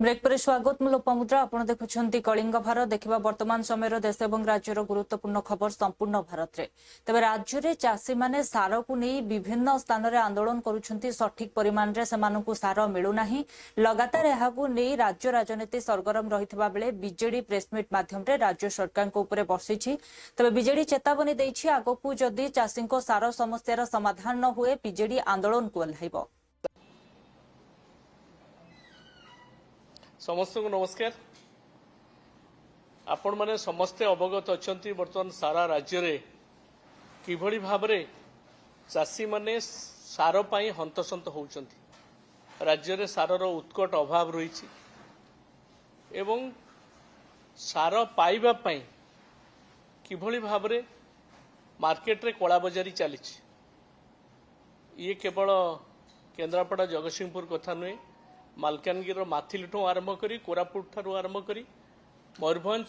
Break पर स्वागत मु लोपामुद्रा आपण देखुछंती कलिंग भारत देखिबा वर्तमान समय देश और राज्यर गुरुत्वपूर्ण खबर संपूर्ण भारत रे तबे राज्य रे चासी माने सार को नहीं विभिन्न स्थान रे आंदोलन करूछंती सठिक परिमाण रे सेमानकु सार मिलु नाही लगातार एहा को नहीं राज्य राजनीति सरगरम रहितबा बेले बीजेडी प्रेस मीट माध्यम रे राज्य सरकार को ऊपर बसिछि तबे बीजेडी चेतावनी दैछि आगकु जदि चासी को सार समस्यार समाधान न हुए बीजेडी आंदोलन को ओल्हाइबो। समस्त को नमस्कार। आपण माने समस्ते अवगत अछंती वर्तमान सारा राज्य रे किभଳି भाबरे चासी माने सार पाई हंतसंत होउचंती। राज्य रे सारर उत्कट अभाव रहिछि एवं सार पाइबा पाई किभଳି भाबरे मार्केट रे कोला बजारी चलीछि। ये केवल केन्द्रापड़ा जगतसिंहपुर कथा नुहे मालकानगिरी माथिलठू आरंभ करी कोरापुट ठारू आरंभ करी मयूरभंज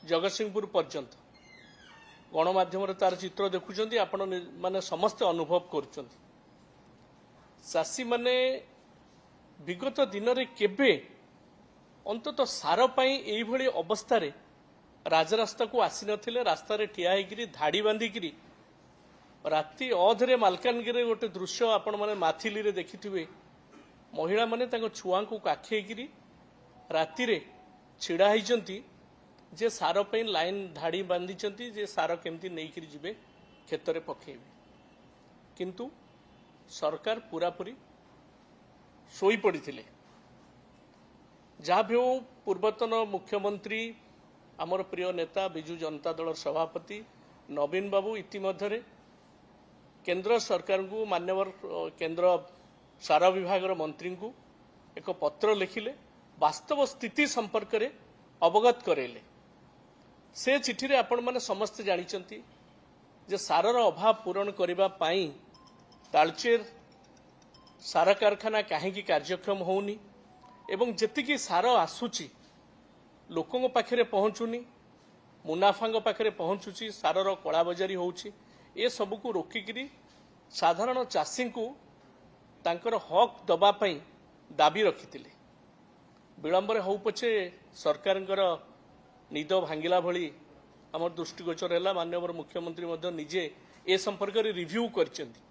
जगतसिंहपुर पर्यंत गणमाध्यम तार चित्र देखुं आपण माने समस्त अनुभव कर चाषी माने विगत दिन में केबे अंतत सार पाई एई भली अवस्था रे राजरास्ता को आसी नथिले। रास्ता रे ठिया होइकरी धाड़ी बांधिकरी राति अधरे मालकानगिरी गोटे दृश्य आपण माने माथिली रे देखिथिबे। महिला माने तांको छुआ को काखेकरी राति रे छिड़ा होइचंती जे सार पे लाइन धाड़ी बांधिचंती जे सार केमती नेइकरी जिबे खेत रे पकेइबे। किंतु सरकार पूरापूरी सोई पड़िथिले। जहाँ भी हो पूर्वतन मुख्यमंत्री आमर प्रिय नेता बिजू जनता दल सभापति नवीन बाबू इतिमध्यरे केंद्र सरकार को मान्यवर केंद्र सार विभाग मंत्री को एक पत्र लिखिले वास्तव स्थिति संपर्क में अवगत करेले। से चिठी रे आपण माने समस्त जानिचंती जे सारर अभाव पूरण करिबा पाई तालचेर सार कारखाना काहेकि कार्यक्षम होउनी एवं जेतिकी सार आसुची लोकों पाखरे पहुंचुनी मुनाफांग पाखरे पहुंचुची सारर कला बजारी होउची। ए सबको रोकिकी साधारण चाषी को तांकर हक दबा पई दाबी रखिथिले। विलंबरे हो पछे सरकारंकर निद भांगिला भली आमर दृष्टिगोचर है। माननीय मुख्यमंत्री मध्य निजे ए संपर्क रे रिव्यू करचंती।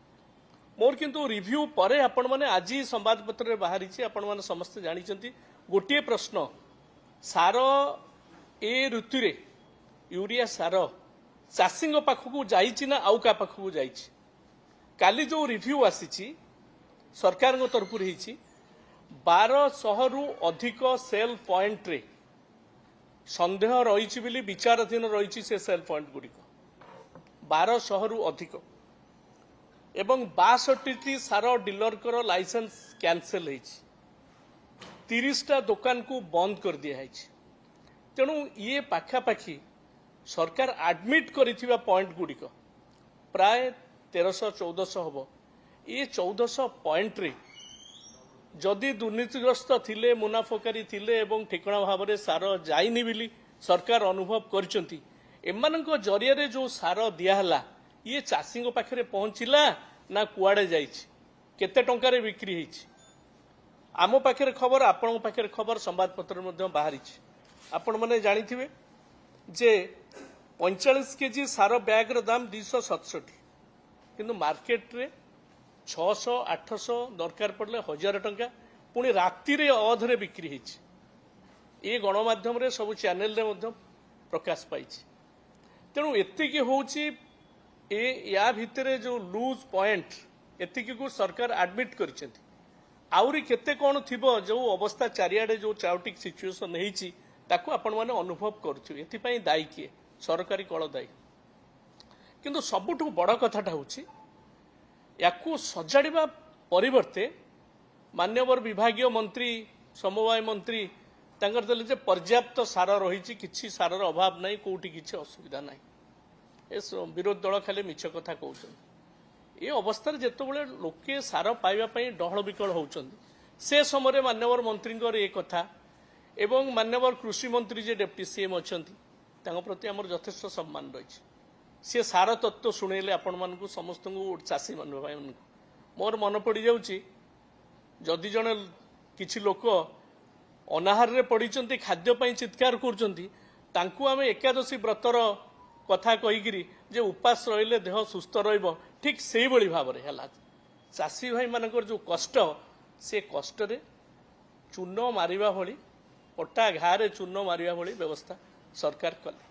मोर किंतु रिव्यू परे आपण माने आज संवादपत्र रे बाहरी आपण माने समस्त जानिचंती गोटे प्रश्न सार ए ऋतु रे यूरिया सार चाषी पाखक जाइछि ना आउ का पाखक जाइछि। काली जो रिव्यू आसीछि सरकार तरफ 1200 रु अधिक सेल पॉइंट रे संदेह रही बोली विचाराधीन रही से सेल पॉइंट गुड़िक 1200 रु अधिक एवं 62टी सार डीलर कर लाइसेंस कैंसल है। 30टा दुकान को बंद कर दिया है। तेणु ये पाखापाखी सरकार एडमिट करिथिबा पॉइंट गुड़िक प्राय 1300-1400 हम। ये 1400 पॉइंट रे जदि दुर्नीतिग्रस्त थिले मुनाफकारी थिले एवं ठिकणा भाव में सार जाइनी बिली सरकार अनुभव करचंती। एमानंको जरिया रे जो सार दियाहला ये चाषी पाखरे पहुंचला ना कुआडे जाइछि केते टंका रे बिक्री होइछि। आमो पाखरे खबर आपण पाखरे खबर संवादपत्र मध्ये बाहरी आपण माने जानिथिबे जे 45 केजी सार बैग रो दाम 267 किंतु मार्केट रे 600-800 दरकार पड़े 1000 टंका पुणी राति रे अधरे बिक्री होइछि। ये गणमाध्यम रे सब चैनल रे मध्य प्रकाश पाइछि। तेणु एतिकी होउछि या भितरे जो लूज पॉइंट एतिकी को सरकार एडमिट करछंती। आउरी केते कोन थिबो जो अवस्था चारियाडे जो चाउटिक सिचुएशन हेइछि ताको आपण माने अनुभव करछु। एथि पई दायी किए सरकारी कळ दायी। किंतु सबुठु बड़ कथाटा होउछि याकू सजाड़िबा परिवर्ते मान्यवर विभागीय मंत्री समवाय मंत्री तांकर देले जे पर्याप्त सार रही किछि सारर अभाव नहीं कोउठी किछि असुविधा नहीं। ए विरोध दल खाली मिछ कथा कहउछन। ए अवस्था रे जेतबेले लोके सार पाइबा पई डहळ बिकळ होउछन से समय मान्यवर मंत्रींकर ए कथा एवं मान्यवर कृषि मंत्री जे डेप्टी सीएम अछंती तांको प्रति हमर यथेष्ट सम्मान रही। सी सार तत्व शुणेले आपण मानकु समस्त चाषी मान मोर मन पड़ जाऊँगी जदि जड़े किसी लोक अनाहार पड़ते खाद्य चित्कार कर एकादशी व्रतर कथा कहीकि जे उपास रहिले देह सुस्थ रहिबो ठीक से भाव में है चाषी भाई मानकर जो कष्ट से कष्ट रे चून मारिबा भली पट्टा घारे चून मारिबा भली व्यवस्था सरकार कले।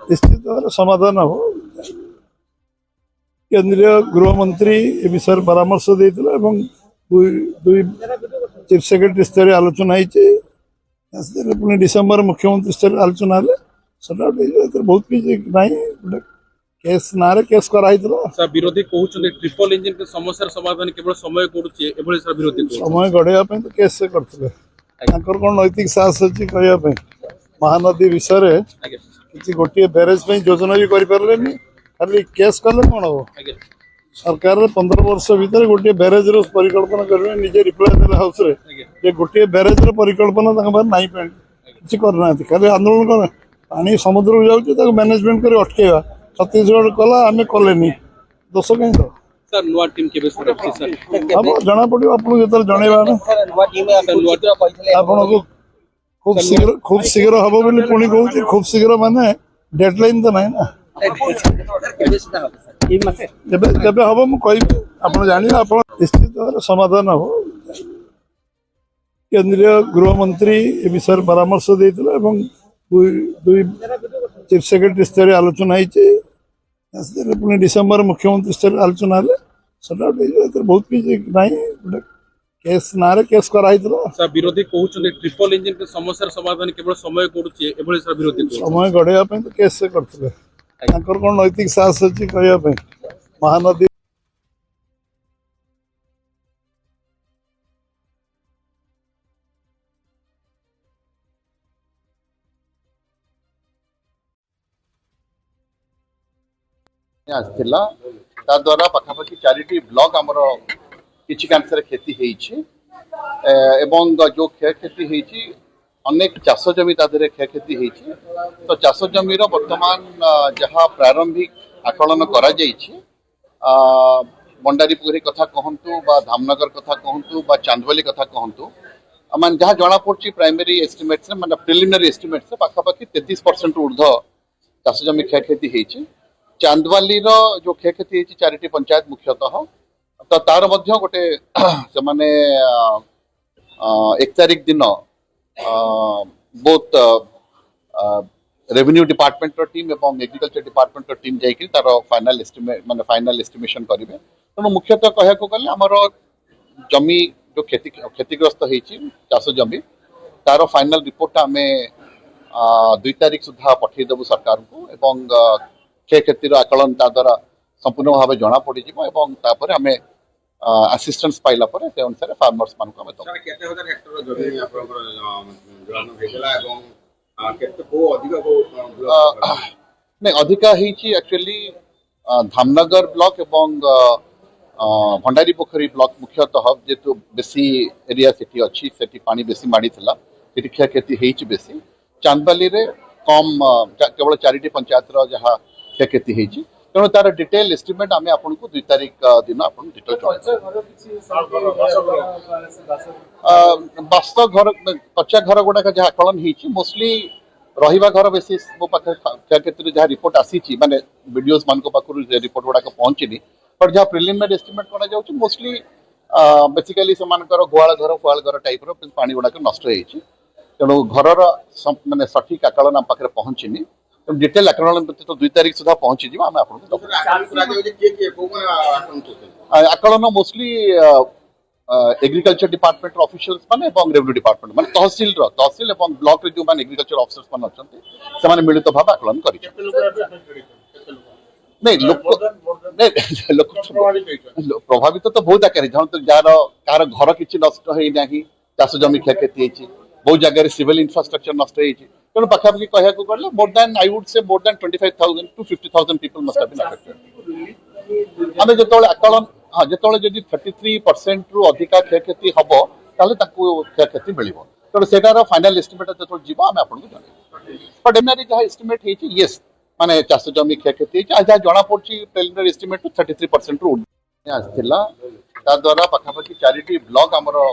निश्चित भाव समाधान हो। केंद्रीय गृह मंत्री ए विषय परामर्श देते दुई चीफ सेक्रेटरी स्तर आलोचना होती पुणी डिसेम्बर मुख्यमंत्री स्तर आलोचना है बहुत किसी ना केस ना केस कराई विरोधी कहते ट्रिपल इंजिन के समस्या समाधान केवल समय विरोधी समय गढ़ाई तो केस से करते कौन नैतिक साहस अच्छी कहवाई महानदी विषय किसी गोटे बैरेज योजना भी करें खाली केस कले कौन हम सरकार 15 वर्ष भितर गोटे बैरेज परिकल्पना करेंगे निजे रिप्लाई देला हाउस रे गोटे बैरेज परिकल्पना नहीं किसी करना खाली आंदोलन कर पानी समुद्र को जाऊँ मैनेजमेंट कर अटकेवा छत्तीसगढ़ कला आम कले दोष कहीं तो सर नुआ टीम के हम जना पड़ो आपको जो जनवा आपको खूब शीघ्र हम बोली पुणी कहूँ खूब शीघ्र माने डेडलाइन तो ना ना जब हम मुझे आप जान आप निश्चित भाव समाधान हो। केंद्रीय गृह मंत्री ए विषय परामर्श देते दुई चीफ सेक्रेटरी स्तर आलोचना होती पुणी डिसेम्बर मुख्यमंत्री स्तर आलोचना है बहुत किसी ना केस ना केस कराई विरोधी कहते ट्रिपल इंजिन के समस्या समाधान केवल समय विरोधी समय गढ़ाई तो केस से करते कौन नैतिक साहस अच्छी कहवाई महानदी द्वारा पखापाखि 4टी ब्लॉक आमर किसी कांसर क्षति जो क्षयक्षति होती अनेक चाष जमी तादे क्षयक्षति होती तो चाष जमीर वर्तमान जहाँ प्रारंभिक आकलन करा बंडारीपोखरी कथा कहतु धामनगर कथा कहतु चांदवाली कथा कहतु मान जहाँ जना पड़ी प्राइमरी एस्टिमेट्स माने प्रिलिमिनरी एस्टिमेट्स पाखापाखि 33% ऊर्ध्व चाष जमी क्षयक्षति होती चांदवाली जो क्षयक्षति होती 4टी पंचायत मुख्यतः तो तार मध्य गोटे से माने 1 तारिख दिन बोथ रेवेन्यू डिपार्टमेंट टीम एवं एग्रीकल्चर डिपार्टमेंट टीम जाइए तार फाइनल एस्टिमेट माने फाइनल एस्टिमेशन करेंगे तेणु मुख्यतः कहूँ गले आमर जमी जो क्षतिग्रस्त होती चाष जमी तार फाइनल रिपोर्ट आम 2 तारिख सुधा पठेदेबू सरकार को एवं क्षयक्षतिर आकलन द्वारा संपूर्ण भाव जना पड़ी आम असिस्टेंस पाइला से अनुसार फार्मर्स मान नहीं अधिका एक्चुअली धामनगर ब्लॉक एवं भंडारी पोखरी ब्लॉक मुख्यतः जेतु बेसी एरिया सेठी अच्छी सेठी पानी बेसी माड़ी थिला सेठी क्षयक्षति होती बेसी चांदबाली रे कम केवल 4टी पंचायत जहाँ क्षयक्षति होती तेणु तार डिटेल एस्टिमेट आम आपको 2 तारिख दिन आप डिटेल बास्तव घर कच्चा घर गुड़ाक जहाँ आकलन होती मोस्टली रहा घर बेसी मो पाखे क्षयक्षति जहाँ रिपोर्ट आसी माने वीडियोज मान पाखु रिपोर्ट गुड़ाक पहुँचनी बट जहाँ प्रिलिमिनरी एस्टिमेट करा मोस्टली बेसिकली से गुआल घर टाइप पानी गुड़ाक नष्ट होती तेणु घर माने सठिक आकलन आम पाखे पहुँचनी डिटेल आकलन तो 2 तारिख सुधा पहुंची जी आम आकलन मोस्टली एग्रीकल्चर डिपार्टमेंट ऑफिशियल्स माने रेवेन्यू डिपार्टमेंट माने तहसील एवं ब्लॉक रे जो माने एग्रीकल्चर ऑफिसर्स माने अछंती से माने मिलित भाव आकलन करि नहीं लोक प्रभावित तो बहुत आकार तो जार घर किसी नष्ट होना चाष जमी क्षयक्षति होती बहुत जगह सिविल इंफ्रास्ट्रक्चर नष्ट होती तेणु पाखापाखि कहूँ गले more than I would say more than 25,000 to 50,000 people must have been affected आमे जतोले आकलन हाँ जतोले जदि 33% रु अधिका क्षयक्षति हबो ताले ताकू क्षयक्षति मिलिबो तो सेटार फाइनल एस्टिमेट जो जीव आम आपको जन प्रिलिमिनारी जहाँ एस्टिमेट होती येस माने चाष जमी क्षयक्षति जहाँ जना पड़ी प्रिलिमिनारी एस्टिमेट 33% रु आसाला द्वारा पाखापाखि 4टी ब्लॉक आमर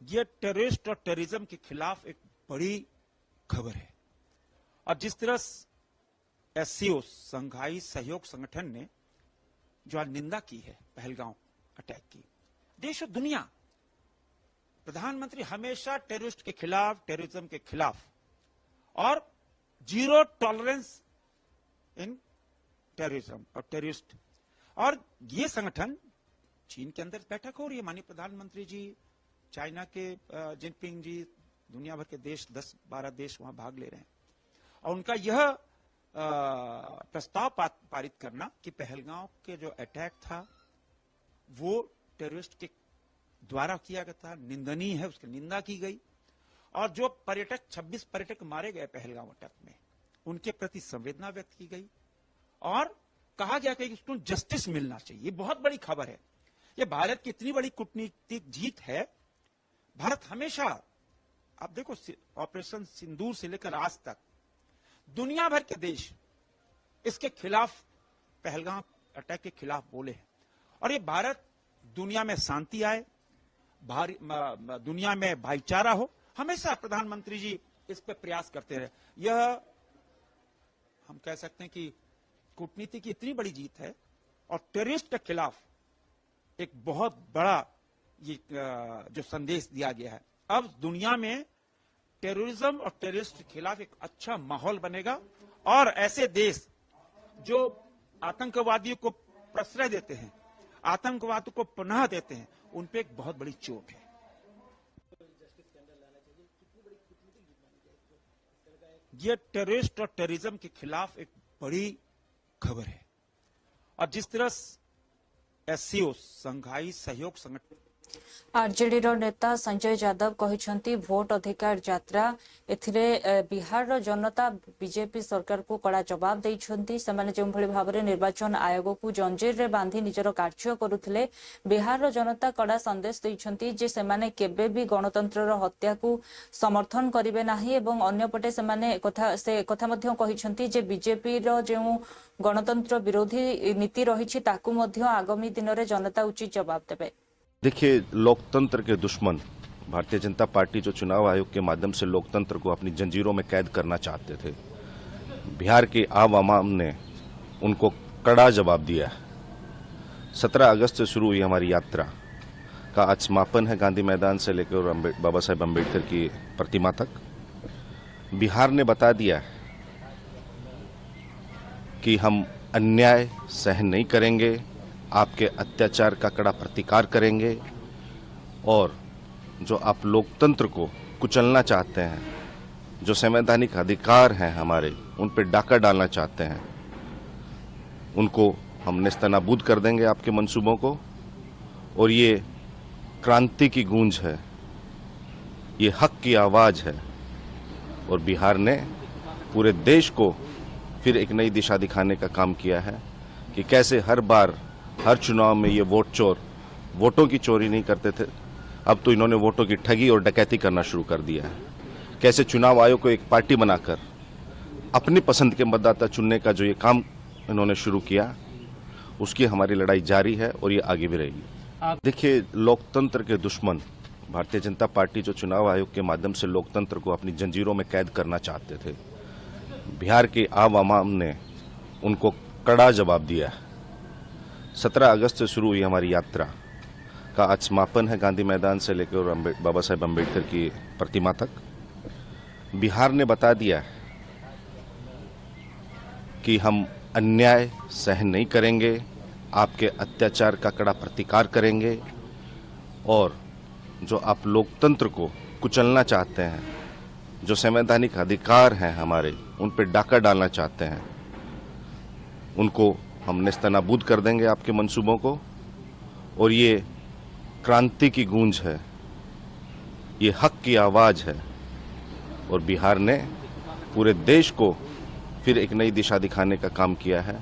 ये टेररिस्ट और टेररिज्म के खिलाफ एक बड़ी खबर है और जिस तरह एससीओ संघाई सहयोग संगठन ने जो आज निंदा की है पहलगांव अटैक की, देश और दुनिया, प्रधानमंत्री हमेशा टेररिस्ट के खिलाफ, टेररिज्म के खिलाफ और जीरो टॉलरेंस इन टेररिज्म और टेररिस्ट। और ये संगठन चीन के अंदर बैठक हो रही है, माननीय प्रधानमंत्री जी, चाइना के जिनपिंग जी, दुनिया भर के देश 10-12 देश वहां भाग ले रहे हैं और उनका यह प्रस्ताव पारित करना कि पहलगांव के जो अटैक था वो टेररिस्ट के द्वारा किया गया था, निंदनीय है, उसकी निंदा की गई और जो पर्यटक 26 पर्यटक मारे गए पहलगांव अटैक में उनके प्रति संवेदना व्यक्त की गई और कहा गया कि उसको जस्टिस मिलना चाहिए। ये बहुत बड़ी खबर है, ये भारत की इतनी बड़ी कूटनीतिक जीत है। भारत हमेशा, आप देखो, ऑपरेशन सिंदूर से लेकर आज तक दुनिया भर के देश इसके खिलाफ, पहलगांव अटैक के खिलाफ बोले हैं और ये भारत दुनिया में शांति आए, दुनिया में भाईचारा हो, हमेशा प्रधानमंत्री जी इस पर प्रयास करते रहे। यह हम कह सकते हैं कि कूटनीति की इतनी बड़ी जीत है और टेररिस्ट के खिलाफ एक बहुत बड़ा ये जो संदेश दिया गया है। अब दुनिया में टेररिज्म और टेररिस्ट के खिलाफ एक अच्छा माहौल बनेगा और ऐसे देश जो आतंकवादियों को प्रश्रय देते हैं, आतंकवाद को पनाह देते हैं, उन पे एक बहुत बड़ी चोट है। ये टेररिस्ट और टेररिज्म के खिलाफ एक बड़ी खबर है और जिस तरह एससीओ संघाई सहयोग संगठन आरजेडी नेता संजय यादव कहते भोट अधिकार यात्रा एथिरे बिहार जनता बीजेपी सरकार को कड़ा जवाब देइछन्ती। सेमाने जो भली भाबरे निर्वाचन आयोग को जंजीर रे बांधी निजर कार्य करुथिले, बिहार जनता कड़ा संदेश देइछन्ती जे सेमाने केबे भी गणतंत्र हत्या को समर्थन करिवे नाही एवं अन्यपटे सेमाने एकथा मध्य कहिछन्ती जे बीजेपी रो जो गणतंत्र विरोधी नीति रहिछि ताकू मध्य आगामी दिन रे जनता उचित जवाब देबे। देखिए, लोकतंत्र के दुश्मन भारतीय जनता पार्टी जो चुनाव आयोग के माध्यम से लोकतंत्र को अपनी जंजीरों में कैद करना चाहते थे, बिहार की आवाम ने उनको कड़ा जवाब दिया। 17 अगस्त से शुरू हुई हमारी यात्रा का आज समापन है गांधी मैदान से लेकर बाबा साहेब अम्बेडकर की प्रतिमा तक। बिहार ने बता दिया कि हम अन्याय सहन नहीं करेंगे, आपके अत्याचार का कड़ा प्रतिकार करेंगे और जो आप लोकतंत्र को कुचलना चाहते हैं, जो संवैधानिक अधिकार हैं हमारे, उन पर डाका डालना चाहते हैं, उनको हम नेस्तनाबूद कर देंगे आपके मंसूबों को। और ये क्रांति की गूंज है, ये हक की आवाज़ है और बिहार ने पूरे देश को फिर एक नई दिशा दिखाने का काम किया है कि कैसे हर बार हर चुनाव में ये वोट चोर वोटों की चोरी नहीं करते थे, अब तो इन्होंने वोटों की ठगी और डकैती करना शुरू कर दिया है। कैसे चुनाव आयोग को एक पार्टी बनाकर अपनी पसंद के मतदाता चुनने का जो ये काम इन्होंने शुरू किया, उसकी हमारी लड़ाई जारी है और ये आगे भी रहेगी। देखिए, लोकतंत्र के दुश्मन भारतीय जनता पार्टी जो चुनाव आयोग के माध्यम से लोकतंत्र को अपनी जंजीरों में कैद करना चाहते थे, बिहार की आवाम ने उनको कड़ा जवाब दिया। 17 अगस्त से शुरू हुई हमारी यात्रा का आज समापन है गांधी मैदान से लेकर बाबा साहेब अम्बेडकर की प्रतिमा तक। बिहार ने बता दिया कि हम अन्याय सहन नहीं करेंगे, आपके अत्याचार का कड़ा प्रतिकार करेंगे और जो आप लोकतंत्र को कुचलना चाहते हैं, जो संवैधानिक अधिकार हैं हमारे, उन पर डाका डालना चाहते हैं, उनको हम नेस्तनाबूद कर देंगे आपके मंसूबों को। और ये क्रांति की गूंज है, ये हक की आवाज है, और बिहार ने पूरे देश को फिर एक नई दिशा दिखाने का काम किया है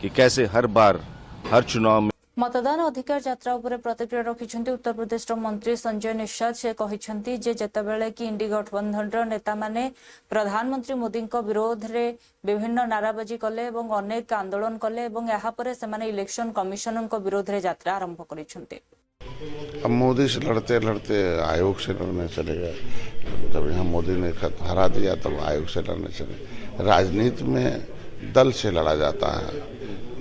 कि कैसे हर बार हर चुनाव में मतदान अधिकार यात्रा उपरे प्रतिक्रिया रखिछन्ति उत्तर प्रदेश मंत्री संजय निषाद। से कहिछन्ति जे जेतेबेले कि इंडी गठबंधन नेता माने प्रधानमंत्री मोदी विरोध रे विभिन्न नाराबाजी कले एवं अनेक आंदोलन कले एवं यहाँ परे सेमाने इलेक्शन कमिशन विरोध रे यात्रा आरंभ करिछन्ति। अब मोदी से लड़ते लड़ते आयोग से लड़ने चले गए। जब यहाँ मोदी ने हरा दिया तब आयोग से लड़ने चले। राजनीति में दल से लड़ा जाता है,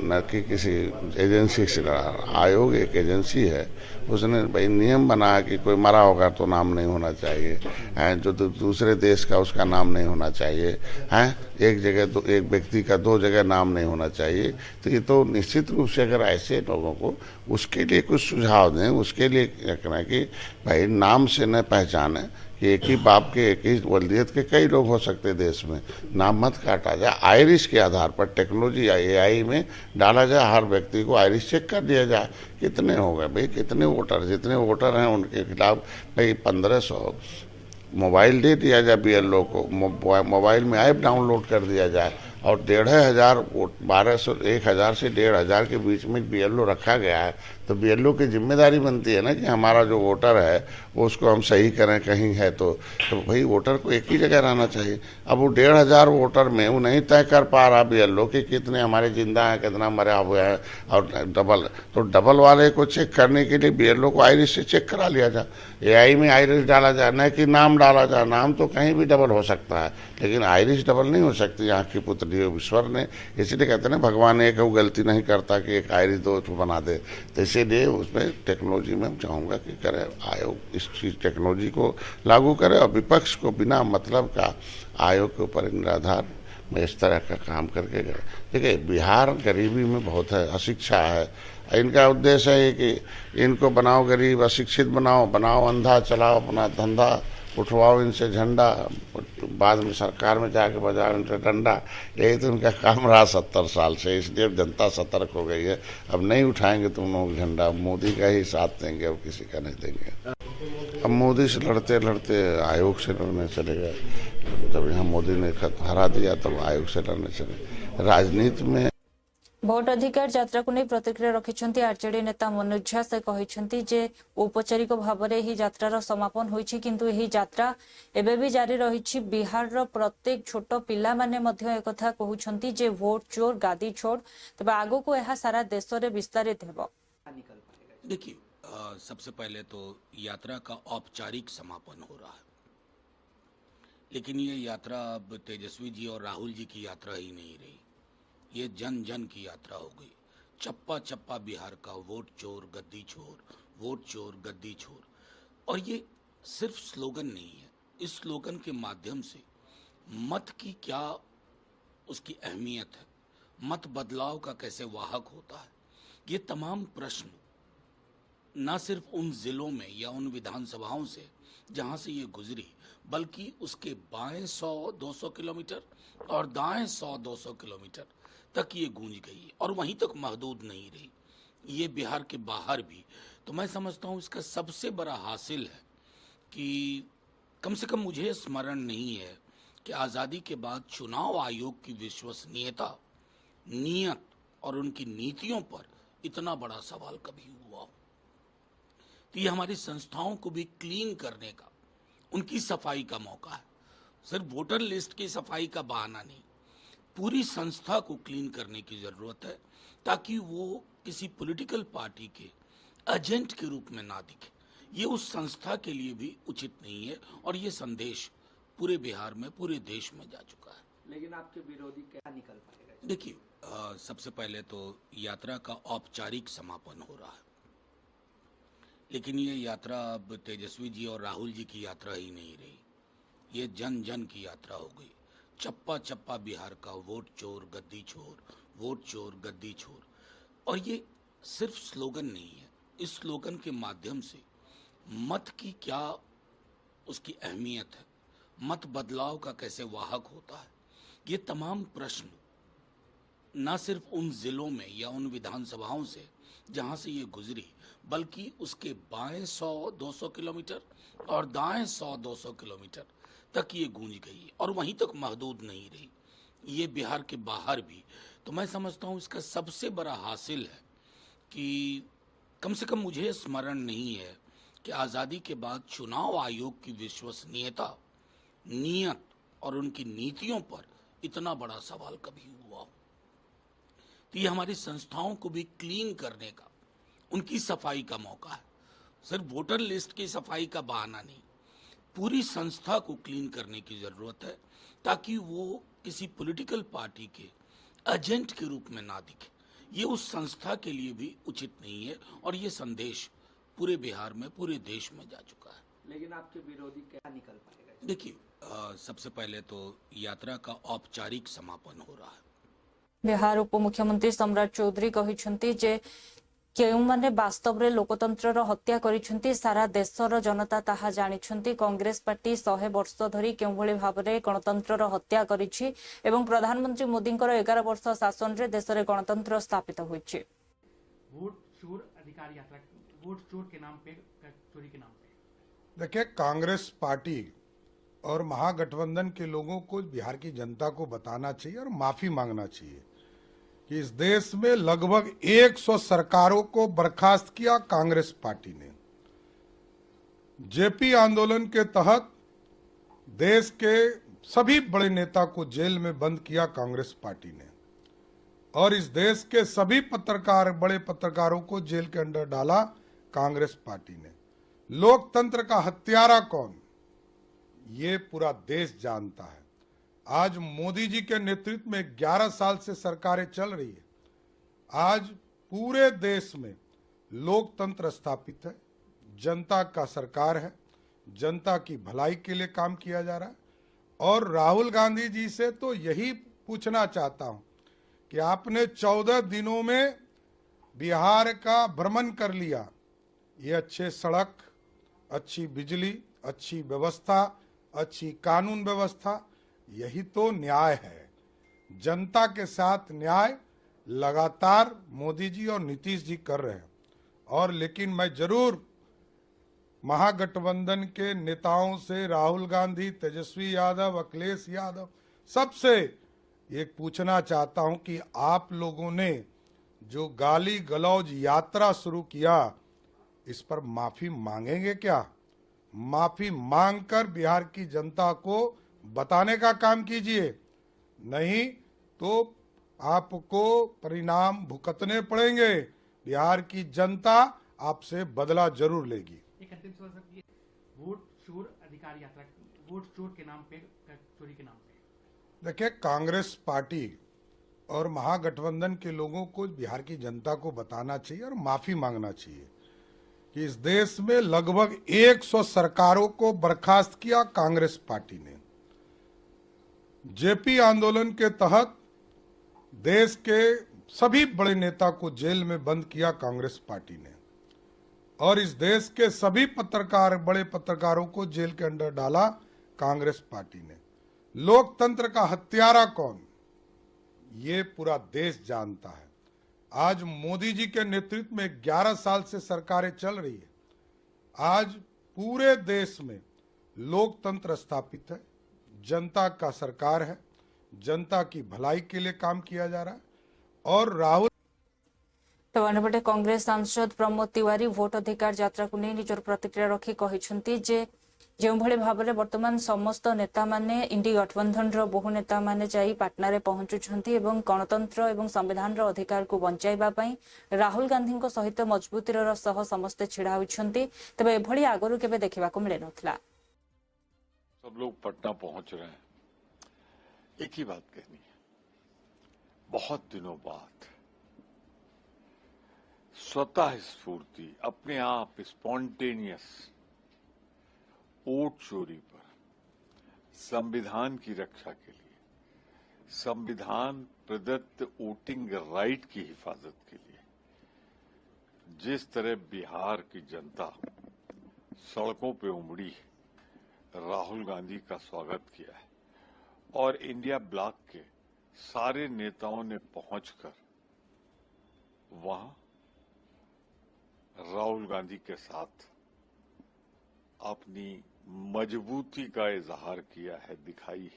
न कि किसी एजेंसी से लड़ा। आयोग एक एजेंसी है, उसने भाई नियम बनाया कि कोई मरा होगा तो नाम नहीं होना चाहिए, हैं जो दूसरे देश का उसका नाम नहीं होना चाहिए, हैं एक जगह एक व्यक्ति का 2 जगह नाम नहीं होना चाहिए। तो ये तो निश्चित रूप से अगर ऐसे लोगों को उसके लिए कुछ सुझाव दें, उसके लिए कहना कि भाई नाम से न पहचाने कि एक ही बाप के एक ही वल्दियत के कई लोग हो सकते देश में, नाम मत काटा जाए। आयरिश के आधार पर टेक्नोलॉजी AI में डाला जाए, हर व्यक्ति को आयरिश चेक कर दिया जाए कितने हो गए भाई, कितने वोटर, जितने वोटर हैं उनके खिलाफ भाई 1500 मोबाइल दे दिया जाए BLO को, मोबाइल में ऐप डाउनलोड कर दिया जाए और 1500 1000 से 1500 के बीच में BLO रखा गया है। तो BLO की जिम्मेदारी बनती है ना कि हमारा जो वोटर है वो उसको हम सही करें, कहीं है तो भाई वोटर को एक ही जगह रहना चाहिए। अब वो 1500 वोटर में वो नहीं तय कर पा रहा BLO कि कितने हमारे जिंदा हैं, कितना मरे हुए हैं, और डबल वाले को चेक करने के लिए BLO को आयरिश से चेक करा लिया जाए, AI में आयरिश डाला जाए, न कि नाम डाला जाए। नाम तो कहीं भी डबल हो सकता है लेकिन आयरिश डबल नहीं हो सकती। यहाँ की पुत्री ईश्वर ने, इसलिए कहते हैं भगवान एक वो गलती नहीं करता कि एक आयरिश 2 बना दे। तो इसीलिए उसमें टेक्नोलॉजी में चाहूँगा कि करे, आयोग इस चीज टेक्नोलॉजी को लागू करे और विपक्ष को बिना मतलब का आयोग के ऊपर निराधार में इस तरह का काम करके करे। देखिए बिहार गरीबी में बहुत है, अशिक्षा है। इनका उद्देश्य है कि इनको बनाओ गरीब, अशिक्षित बनाओ अंधा, चलाओ अपना धंधा, उठवाओ इनसे झंडा, बाद में सरकार में जाके बजाओ इनसे डंडा। यही तो उनका काम रहा 70 साल से, इसलिए जनता सतर्क हो गई है। अब नहीं उठाएंगे तुम लोग झंडा, मोदी का ही साथ देंगे, अब किसी का नहीं देंगे। अब मोदी से लड़ते लड़ते आयोग से लड़ने चले गए। जब यहाँ मोदी ने हरा दिया तब आयोग से लड़ने चले। राजनीति में भोट अधिकार यात्रा को नहीं प्रतिक्रिया रखिछन्ति आरजेडी नेता मनोज झा। से कहिछन्ति जे औपचारिक भाव में ही यात्रार समापन होइछि, किंतु एही यात्रा एबे भी जारी रहिछि। बिहार रो प्रत्येक छोट पिला माने मध्य एकथा कहउछन्ति जे वोट चोर गादी छोड़, तबे आगो को यह सारा देश रे विस्तारित हेबो। देखिए, सबसे पहले तो यात्रा का औपचारिक समापन हो रहा है, लेकिन ये यात्रा अब तेजस्वी जी और राहुल जी की यात्रा ही नहीं रही, ये जन जन की यात्रा हो गई। चप्पा चप्पा बिहार का वोट चोर गद्दी छोर, वोट चोर गद्दी छोर। और ये सिर्फ स्लोगन नहीं है, इस स्लोगन के माध्यम से मत की क्या उसकी अहमियत है, मत बदलाव का कैसे वाहक होता है, ये तमाम प्रश्न न सिर्फ उन जिलों में या उन विधानसभाओं से जहां से ये गुजरी, बल्कि उसके बाएं 100-200 किलोमीटर और दाएं 100-200 किलोमीटर तक ये गूंज गई और वहीं तक महदूद नहीं रही, ये बिहार के बाहर भी। तो मैं समझता हूँ इसका सबसे बड़ा हासिल है कि कम से कम मुझे स्मरण नहीं है कि आज़ादी के बाद चुनाव आयोग की विश्वसनीयता, नियत और उनकी नीतियों पर इतना बड़ा सवाल कभी हुआ हो। तो ये हमारी संस्थाओं को भी क्लीन करने का, उनकी सफाई का मौका है। सिर्फ वोटर लिस्ट की सफाई का बहाना नहीं, पूरी संस्था को क्लीन करने की जरूरत है ताकि वो किसी पॉलिटिकल पार्टी के एजेंट के रूप में ना दिखे। ये उस संस्था के लिए भी उचित नहीं है और ये संदेश पूरे बिहार में, पूरे देश में जा चुका है। लेकिन आपके विरोधी क्या निकल पाएगा? देखिए, सबसे पहले तो यात्रा का औपचारिक समापन हो रहा है, लेकिन ये यात्रा अब तेजस्वी जी और राहुल जी की यात्रा ही नहीं रही, ये जन जन की यात्रा हो गई। चप्पा चप्पा बिहार का वोट चोर गद्दी छोर, वोट चोर गद्दी छोर। और ये सिर्फ स्लोगन नहीं है, इस स्लोगन के माध्यम से मत की क्या उसकी अहमियत है, मत बदलाव का कैसे वाहक होता है, ये तमाम प्रश्न न सिर्फ उन जिलों में या उन विधानसभाओं से जहां से ये गुजरी, बल्कि उसके बाएं 100-200 किलोमीटर और दाएं 100-200 किलोमीटर तक ये गूंज गई और वहीं तक महदूद नहीं रही, ये बिहार के बाहर भी। तो मैं समझता हूँ इसका सबसे बड़ा हासिल है कि कम से कम मुझे स्मरण नहीं है कि आज़ादी के बाद चुनाव आयोग की विश्वसनीयता, नियत और उनकी नीतियों पर इतना बड़ा सवाल कभी हुआ हो। तो ये हमारी संस्थाओं को भी क्लीन करने का, उनकी सफाई का मौका है। सिर्फ वोटर लिस्ट की सफाई का बहाना नहीं, पूरी संस्था को क्लीन करने की जरूरत है ताकि वो किसी पॉलिटिकल पार्टी के एजेंट के रूप में ना दिखे। ये उस संस्था के लिए भी उचित नहीं है और ये संदेश पूरे बिहार में, पूरे देश में जा चुका है। लेकिन आपके विरोधी क्या निकल पाएगा? देखिए, सबसे पहले तो यात्रा का औपचारिक समापन हो रहा है। बिहार उपमुख्यमंत्री सम्राट चौधरी कहिसेंति जे केउमाने वास्तव रे लोकतंत्रर हत्या करिसेंति सारा देशर जनता ताहा जानिछंति। कांग्रेस पार्टी 100 वर्ष धरी केउभଳି भाबरे गणतंत्रर हत्या करिछि एवं प्रधानमंत्री मोदींकर 11 वर्ष शासन रे देश रे गणतंत्र स्थापित होइछि। वोट चोर अधिकार यात्रा, वोट चोर के नाम पे, चोरी के नाम पे। देखिए, कांग्रेस पार्टी और महागठबंधन के लोगों को बिहार की जनता को बताना चाहिए और माफी मांगना चाहिए कि इस देश में लगभग 100 सरकारों को बर्खास्त किया कांग्रेस पार्टी ने। जेपी आंदोलन के तहत देश के सभी बड़े नेता को जेल में बंद किया कांग्रेस पार्टी ने और इस देश के सभी पत्रकार, बड़े पत्रकारों को जेल के अंदर डाला कांग्रेस पार्टी ने। लोकतंत्र का हत्यारा कौन, ये पूरा देश जानता है। आज मोदी जी के नेतृत्व में 11 साल से सरकारें चल रही है। आज पूरे देश में लोकतंत्र स्थापित है, जनता का सरकार है, जनता की भलाई के लिए काम किया जा रहा है। और राहुल गांधी जी से तो यही पूछना चाहता हूं कि आपने 14 दिनों में बिहार का भ्रमण कर लिया। ये अच्छे सड़क, अच्छी बिजली, अच्छी व्यवस्था, अच्छी कानून व्यवस्था, यही तो न्याय है। जनता के साथ न्याय लगातार मोदी जी और नीतीश जी कर रहे हैं। और लेकिन मैं जरूर महागठबंधन के नेताओं से, राहुल गांधी, तेजस्वी यादव, अखिलेश यादव, सबसे एक पूछना चाहता हूं कि आप लोगों ने जो गाली गलौज यात्रा शुरू किया, इस पर माफी मांगेंगे क्या? माफी मांगकर बिहार की जनता को बताने का काम कीजिए, नहीं तो आपको परिणाम भुगतने पड़ेंगे। बिहार की जनता आपसे बदला जरूर लेगी। एक अंतिम सवाल सर, वोट चोर अधिकार यात्रा, वोट चोर के नाम पे, चोरी के नाम पे। देखिए, कांग्रेस पार्टी और महागठबंधन के लोगों को बिहार की जनता को बताना चाहिए और माफी मांगना चाहिए कि इस देश में लगभग 100 सरकारों को बर्खास्त किया कांग्रेस पार्टी ने। जेपी आंदोलन के तहत देश के सभी बड़े नेता को जेल में बंद किया कांग्रेस पार्टी ने और इस देश के सभी पत्रकार, बड़े पत्रकारों को जेल के अंदर डाला कांग्रेस पार्टी ने। लोकतंत्र का हत्यारा कौन, ये पूरा देश जानता है। आज मोदी जी के नेतृत्व में 11 साल से सरकारें चल रही है। आज पूरे देश में लोकतंत्र स्थापित है, जनता का सरकार है, जनता की भलाई के लिए काम किया जा रहा है। और राहुल तो अन्यपटे कांग्रेस सांसद प्रमोद तिवारी भोट अधिकार यात्रा को नहीं निजर प्रतिक्रिया रखी कहिसेंति जे जेभଳି भाबरे वर्तमान समस्त नेता माने इंडी गठबंधन रो बहु नेता माने जाई पाटना रे पहुंचुछंती एवं गणतंत्र एवं संविधान रो अधिकार को बंचाइबा पई राहुल गांधी को सहित मजबूतीर सह समस्त छिड़ा होइछंती। तबे एभଳି आगरु केबे देखिबा को मिले नथला। सब लोग पटना पहुंच रहे हैं, एक ही बात कहनी है, बहुत दिनों बाद स्वतः स्फूर्ति, अपने आप स्पॉन्टेनियस वोट चोरी पर संविधान की रक्षा के लिए, संविधान प्रदत्त वोटिंग राइट की हिफाजत के लिए जिस तरह बिहार की जनता सड़कों पे उमड़ी, राहुल गांधी का स्वागत किया है और इंडिया ब्लॉक के सारे नेताओं ने पहुंचकर वहां राहुल गांधी के साथ अपनी मजबूती का इजहार किया है, दिखाई।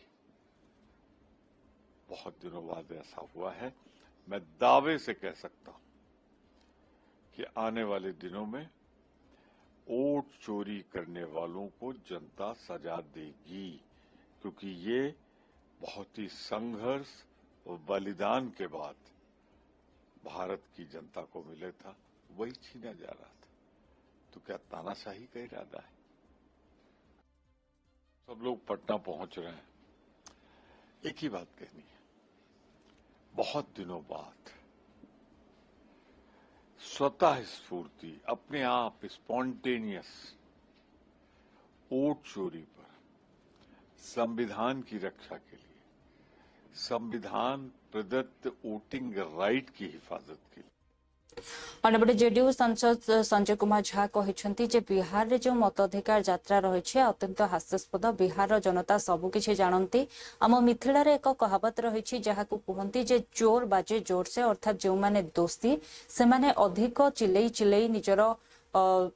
बहुत दिनों बाद ऐसा हुआ है। मैं दावे से कह सकता हूं कि आने वाले दिनों में वोट चोरी करने वालों को जनता सजा देगी, क्योंकि ये बहुत ही संघर्ष और बलिदान के बाद भारत की जनता को मिले था, वही छीना जा रहा था। तो क्या तानाशाही का इरादा है? सब लोग पटना पहुंच रहे हैं। एक ही बात कहनी है, बहुत दिनों बाद स्वतः स्फूर्ति, अपने आप स्पॉन्टेनियस वोट चोरी पर संविधान की रक्षा के लिए, संविधान प्रदत्त वोटिंग राइट की हिफाजत के लिए। अन्यपटे जेडीयू सांसद संजय कुमार झा कहते जे बिहार रे जो मताधिकार यात्रा रही अत्यंत हास्यास्पद। बिहार जनता सबुकिछि जानती। आम मिथिलार एक कहावत रही जहाँ कहती जे चोर बाजे जोर से, अर्थात जो माने दोषी से माने अधिक चिल्लई चिल्लई निजर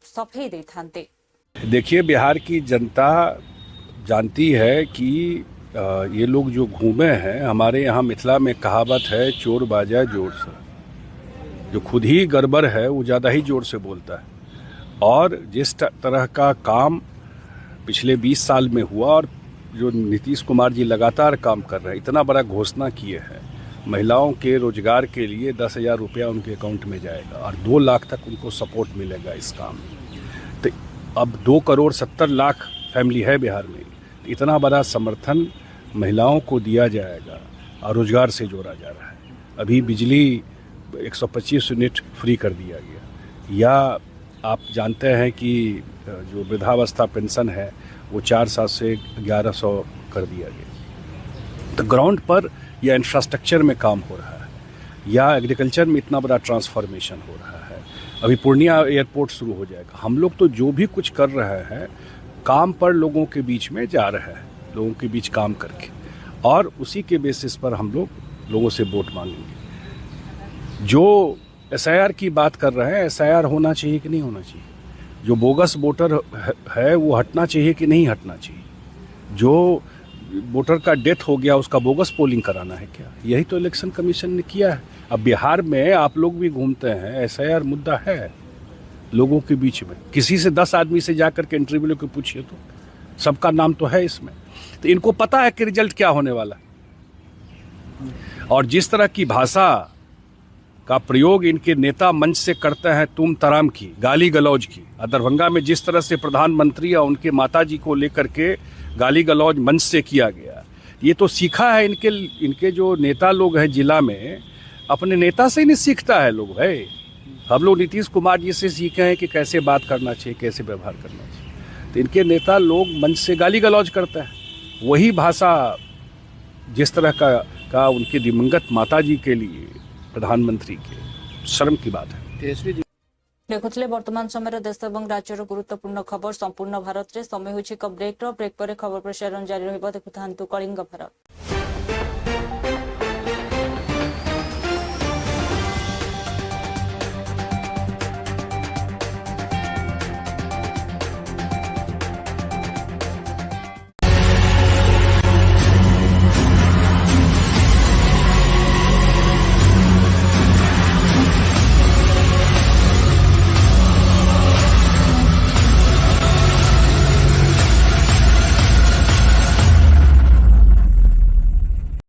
सफेई दे थांते। देखिए, बिहार की जनता जानती है कि ये लोग जो घूमे हैं, हमारे यहाँ मिथिला में कहावत है चोर बाजा जोर से। जो खुद ही गड़बड़ है वो ज़्यादा ही जोर से बोलता है। और जिस तरह का काम पिछले 20 साल में हुआ और जो नीतीश कुमार जी लगातार काम कर रहे हैं, इतना बड़ा घोषणा किए हैं, महिलाओं के रोजगार के लिए 10,000 रुपया उनके अकाउंट में जाएगा और 2 लाख तक उनको सपोर्ट मिलेगा इस काम में। तो अब 2,70,00,000 फैमिली है बिहार में, इतना बड़ा समर्थन महिलाओं को दिया जाएगा और रोजगार से जोड़ा जा रहा है। अभी बिजली 125 यूनिट फ्री कर दिया गया, या आप जानते हैं कि जो वृद्धावस्था पेंशन है वो 400 से 1100 कर दिया गया। तो ग्राउंड पर या इंफ्रास्ट्रक्चर में काम हो रहा है, या एग्रीकल्चर में इतना बड़ा ट्रांसफॉर्मेशन हो रहा है। अभी पूर्णिया एयरपोर्ट शुरू हो जाएगा। हम लोग तो जो भी कुछ कर रहे हैं, काम पर लोगों के बीच में जा रहे हैं, लोगों के बीच काम करके, और उसी के बेसिस पर हम लोग लोगों से वोट मांगेंगे। जो एसआईआर की बात कर रहे हैं, एसआईआर होना चाहिए कि नहीं होना चाहिए? जो बोगस वोटर है वो हटना चाहिए कि नहीं हटना चाहिए? जो वोटर का डेथ हो गया उसका बोगस पोलिंग कराना है क्या? यही तो इलेक्शन कमीशन ने किया है। अब बिहार में आप लोग भी घूमते हैं, एसआईआर मुद्दा है लोगों के बीच में। किसी से 10 आदमी से जाकर के इंटरव्यू लेकर पूछिए तो सबका नाम तो है इसमें। तो इनको पता है कि रिजल्ट क्या होने वाला। और जिस तरह की भाषा का प्रयोग इनके नेता मंच से करते हैं, तुम तराम की, गाली गलौज की, दरभंगा में जिस तरह से प्रधानमंत्री और उनके माताजी को लेकर के गाली गलौज मंच से किया गया, ये तो सीखा है इनके जो नेता लोग हैं जिला में, अपने नेता से ही नहीं सीखता है लोग है। हम लोग नीतीश कुमार जी से सीखे हैं कि कैसे बात करना चाहिए, कैसे व्यवहार करना चाहिए। तो इनके नेता लोग मंच से गाली गलौज करते हैं। वही भाषा जिस तरह का उनके दिवंगत माताजी के लिए प्रधानमंत्री के शर्म की बात है। देखुले वर्तमान समय देश और राज्यर गुरुत्वपूर्ण खबर संपूर्ण भारत में। समय होछि ब्रेक पर खबर प्रसारण जारी रहिबो। देखुथांतु कलिंग भारत।